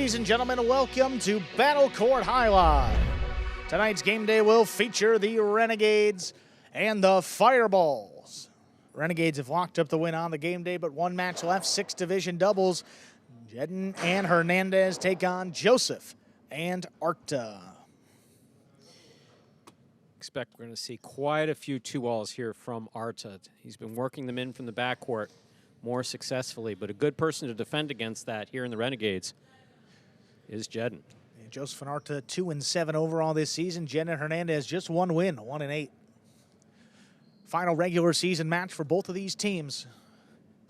Ladies and gentlemen, welcome to Battle Court Jai-Alai. Tonight's game day will feature the Renegades and the Fireballs. Renegades have locked up the win on the game day, but one match left, 6 division doubles. Jeden and Hernandez take on Joseph and Arta. Expect we're going to see quite a few 2-walls here from Arta. He's been working them in from the backcourt more successfully, but a good person to defend against that here in the Renegades is Jeden. And Joseph and Arta 2-7 overall this season. Jeden and Hernandez just one win, 1-8. Final regular season match for both of these teams.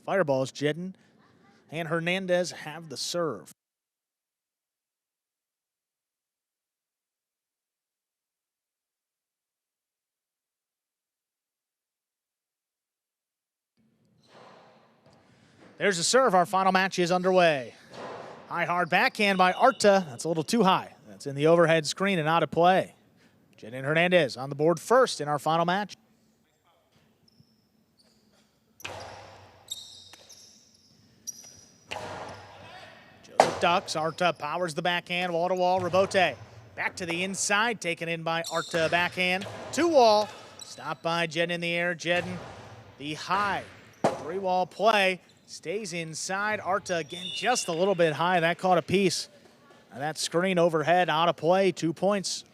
Fireballs, Jeden and Hernandez have the serve. There's the serve. Our final match is underway. High hard backhand by Arta. That's a little too high. That's in the overhead screen and out of play. Jeden and Hernandez on the board first in our final match. Joseph ducks. Arta powers the backhand. Wall to wall. Rebote. Back to the inside. Taken in by Arta backhand. 2-wall. Stopped by Jeden in the air. Jeden the high 3-wall play. Stays inside. Arta again just a little bit high. That caught a piece. And that screen overhead out of play. 2 points.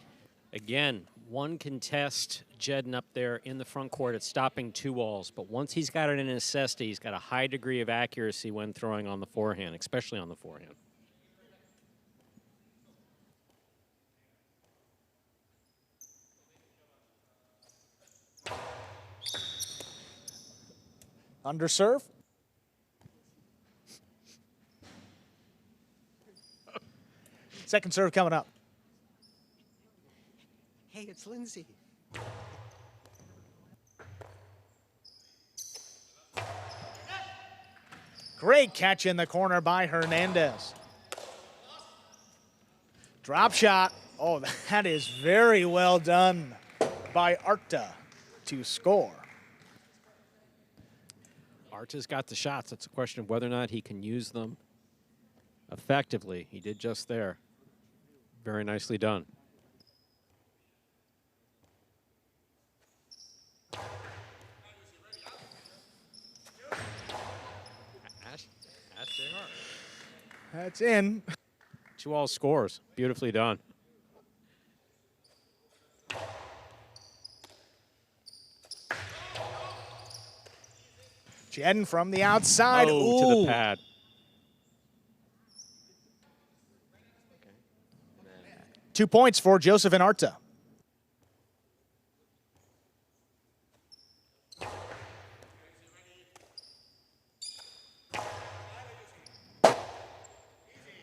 Again, one contest, Jeden up there in the front court at stopping 2 walls. But once he's got it in his cesta, he's got a high degree of accuracy when throwing on the forehand, especially on the forehand. Underserve. Second serve coming up. Hey, it's Lindsay. Great catch in the corner by Hernandez. Drop shot. Oh, that is very well done by Arta to score. Arta's got the shots. It's a question of whether or not he can use them effectively. He did just there. Very nicely done. That's in. 2-all scores. Beautifully done. Jeden from the outside. Oh, to the pad. 2 points for Joseph and Arta.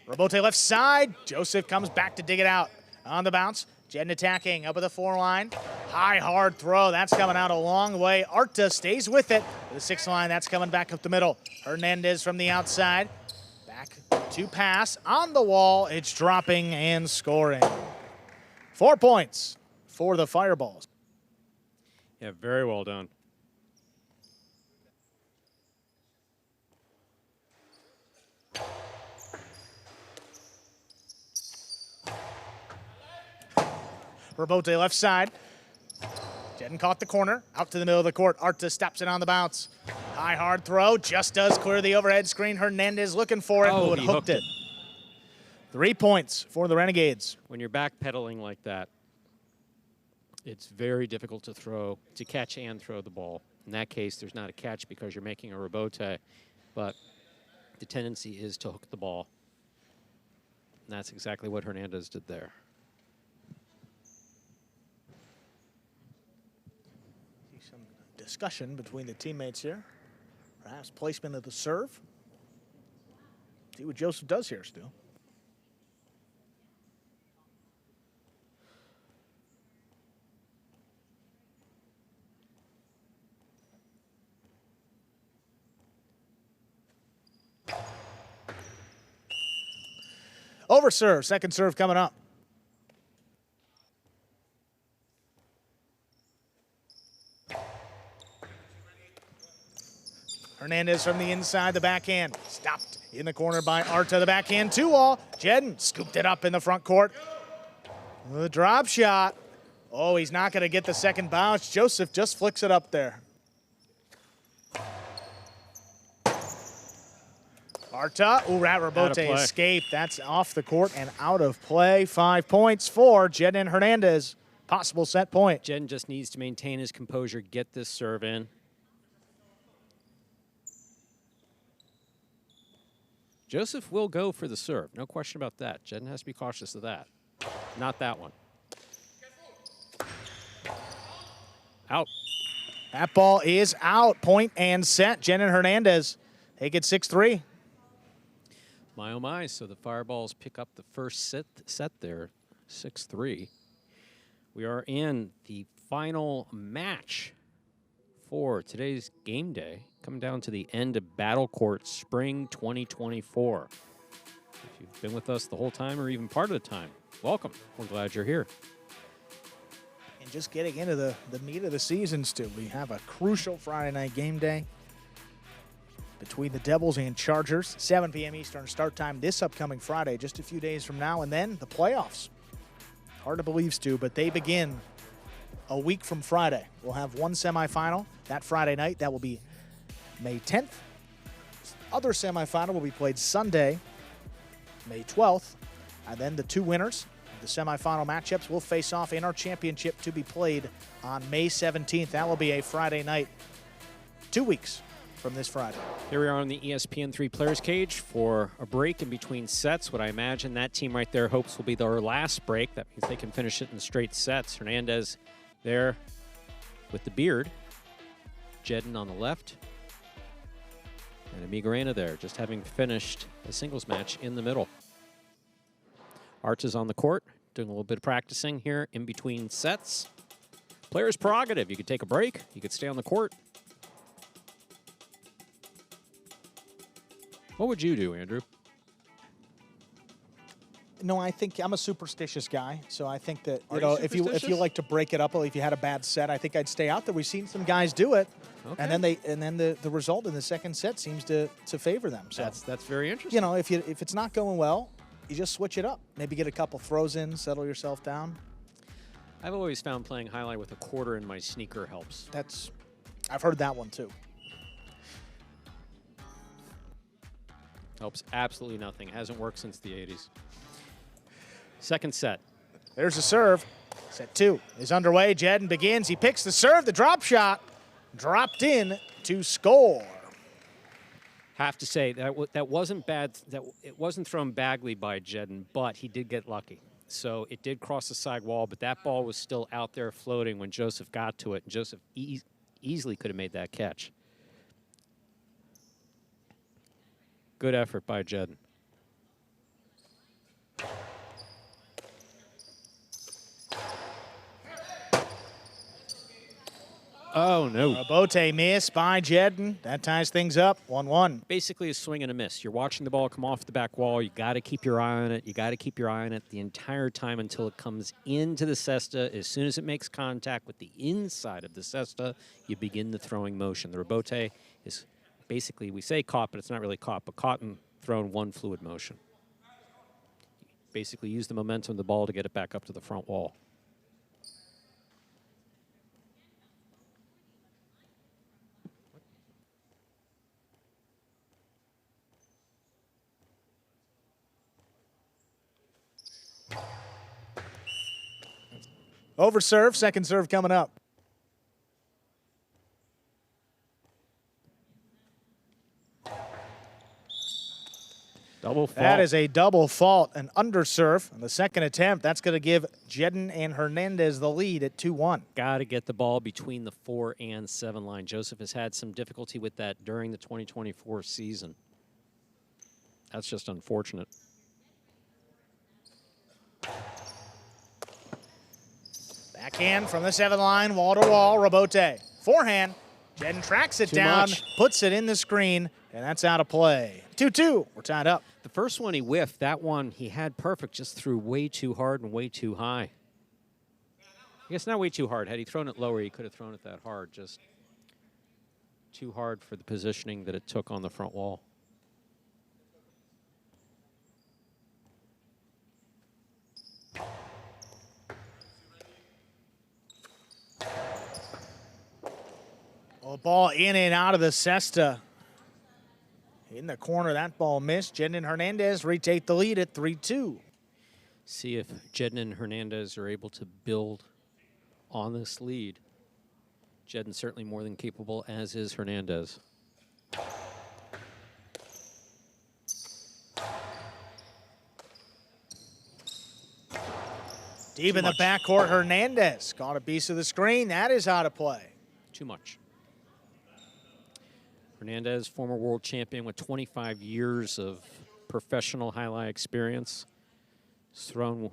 Rebote left side. Joseph comes back to dig it out. On the bounce. Jeden attacking up at the 4 line. High, hard throw. That's coming out a long way. Arta stays with it. The 6 line, that's coming back up the middle. Hernandez from the outside. Back to pass. On the wall, it's dropping and scoring. 4 points for the Fireballs. Yeah, very well done. Rebote left side. Jeden caught the corner. Out to the middle of the court. Arta stops it on the bounce. High, hard throw. Just does clear the overhead screen. Hernandez looking for it. Oh, but he hooked it. 3 points for the Renegades. When you're backpedaling like that, it's very difficult to catch and throw the ball. In that case, there's not a catch because you're making a rebote, but the tendency is to hook the ball. And that's exactly what Hernandez did there. Some discussion between the teammates here. Perhaps placement of the serve. See what Joseph does here still. Over serve, second serve coming up. Hernandez from the inside, the backhand. Stopped In the corner by Arta, the backhand 2-all. Jeden scooped it up in the front court. The drop shot. Oh, he's not going to get the second bounce. Joseph just flicks it up there. Arta, ooh, that rebote escaped. That's off the court and out of play. 5 points for Jeden Hernandez. Possible set point. Jeden just needs to maintain his composure, get this serve in. Joseph will go for the serve, no question about that. Jeden has to be cautious of that. Not that one. Out. That ball is out. Point and set. Jeden Hernandez take it 6-3. My, oh my, so the Fireballs pick up the first set there, 6-3. We are in the final match for today's game day, coming down to the end of Battle Court Spring 2024. If you've been with us the whole time or even part of the time, welcome. We're glad you're here. And just getting into the meat of the season, Stu, we have a crucial Friday night game day between the Devils and Chargers, 7 p.m. Eastern start time this upcoming Friday, just a few days from now, and then the playoffs. Hard to believe, Stu, but they begin a week from Friday. We'll have one semifinal that Friday night. That will be May 10th. Other semifinal will be played Sunday, May 12th, and then the two winners of the semifinal matchups will face off in our championship to be played on May 17th. That will be a Friday night, 2 weeks from this Friday. Here we are on the ESPN3 Players Cage for a break in between sets. What I imagine that team right there hopes will be their last break. That means they can finish it in straight sets. Hernandez there with the beard. Jeden on the left. And Amigarena there, just having finished a singles match in the middle. Arta's on the court, doing a little bit of practicing here in between sets. Player's prerogative. You could take a break. You could stay on the court. What would you do, Andrew? No, I think I'm a superstitious guy, so I think that if you like to break it up, if you had a bad set, I think I'd stay out there. We've seen some guys do it, okay. and then the result in the second set seems to favor them. So that's very interesting. You know, if it's not going well, you just switch it up. Maybe get a couple throws in, settle yourself down. I've always found playing highlight with a quarter in my sneaker helps. I've heard that one too. Helps absolutely nothing. Hasn't worked since the 80s. Second set. There's a serve. Set 2 is underway. Jeden begins. He picks the serve. The drop shot dropped in to score. Have to say that wasn't bad. It wasn't thrown badly by Jeden, but he did get lucky. So it did cross the side wall, but that ball was still out there floating when Joseph got to it, and Joseph easily could have made that catch. Good effort by Jeden. Oh, no. Rebote miss by Jeden. That ties things up, 1-1. Basically a swing and a miss. You're watching the ball come off the back wall. You got to keep your eye on it. You got to keep your eye on it the entire time until it comes into the cesta. As soon as it makes contact with the inside of the cesta, you begin the throwing motion. The rebote is basically, we say caught, but it's not really caught, but caught and thrown one fluid motion. Basically use the momentum of the ball to get it back up to the front wall. Over serve, second serve coming up. Double fault. That is a double fault, an underserve. On the second attempt, that's going to give Jeden and Hernandez the lead at 2-1. Got to get the ball between the 4 and 7 line. Joseph has had some difficulty with that during the 2024 season. That's just unfortunate. Backhand from the 7 line, wall to wall, rebote. Forehand, Jeden tracks it down, puts it in the screen, and that's out of play. 2-2, we're tied up. The first one he whiffed, that one he had perfect, just threw way too hard and way too high. I guess not way too hard. Had he thrown it lower, he could have thrown it that hard, just too hard for the positioning that it took on the front wall. Well, ball in and out of the cesta. In the corner, that ball missed. Jeden and Hernandez retake the lead at 3-2. See if Jeden and Hernandez are able to build on this lead. Jeden certainly more than capable, as is Hernandez. Deep in the backcourt, Hernandez caught a piece of the screen. That is how to play. Too much. Hernandez, former world champion with 25 years of professional highlight experience. He's thrown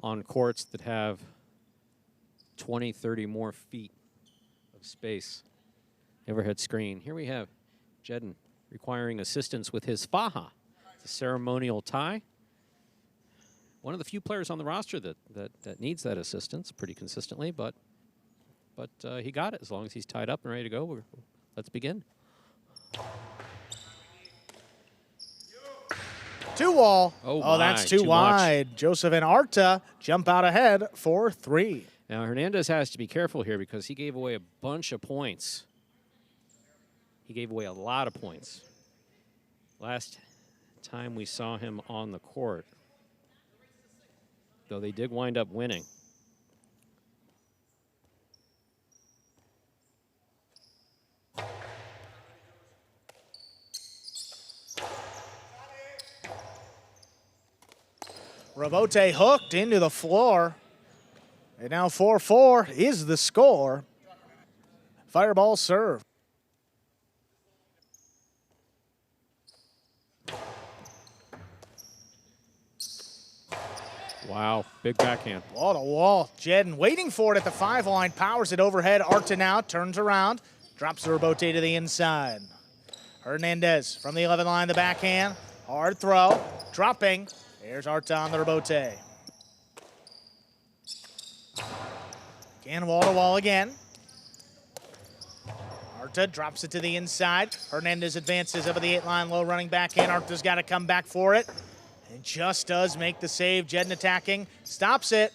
on courts that have 20, 30 more feet of space. Overhead screen. Here we have Jeden requiring assistance with his faja, the ceremonial tie. One of the few players on the roster that needs that assistance pretty consistently, but he got it. As long as he's tied up and ready to go, let's begin. 2-wall. Oh, That's too wide. Much. Joseph and Arta jump out ahead for 3. Now, Hernandez has to be careful here because he gave away a bunch of points. He gave away a lot of points. Last time we saw him on the court, though they did wind up winning. Rebote hooked into the floor. And now 4-4 is the score. Fireball serve. Wow, big backhand. Wall to wall. Jeden waiting for it at the 5 line. Powers it overhead. Arta now turns around. Drops the rebote to the inside. Hernandez from the 11 line, the backhand. Hard throw. Dropping. Here's Arta on the rebote. Again, wall to wall again. Arta drops it to the inside. Hernandez advances over the 8 line, low running backhand. Arta's got to come back for it. And just does make the save. Jeden attacking, stops it.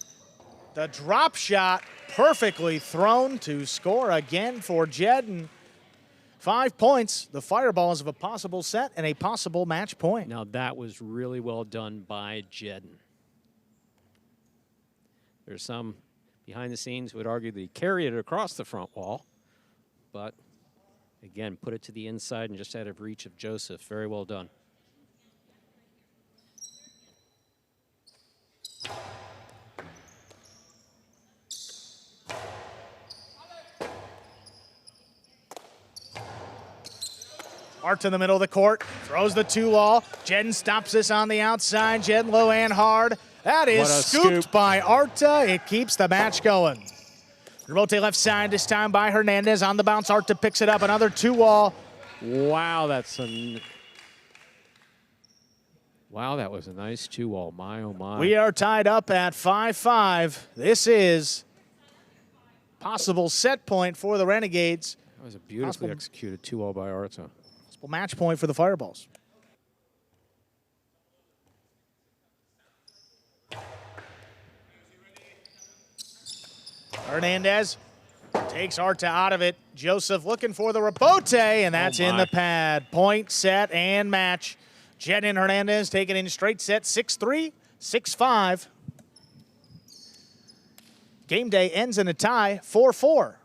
The drop shot perfectly thrown to score again for Jeden. 5 points. The Fireballs of a possible set and a possible match point. Now that was really well done by Jeden. There's some behind the scenes who would argue that he carried it across the front wall, but again, put it to the inside and just out of reach of Joseph. Very well done. Arta in the middle of the court, throws the 2-wall. Jeden stops this on the outside. Jeden low and hard. That is scooped by Arta. It keeps the match going. Rebote left side this time by Hernandez. On the bounce, Arta picks it up. Another 2-wall. Wow, that was a nice 2-wall. My, oh, my. We are tied up at 5-5. This is possible set point for the Renegades. That was a beautifully executed 2-wall by Arta. Possible match point for the Fireballs. Hernandez takes Arta out of it. Joseph looking for the rebote, and that's in the pad. Point, set, and match. Jeden and Hernandez taking in straight set, 6-3, 6-5. Game day ends in a tie, 4-4.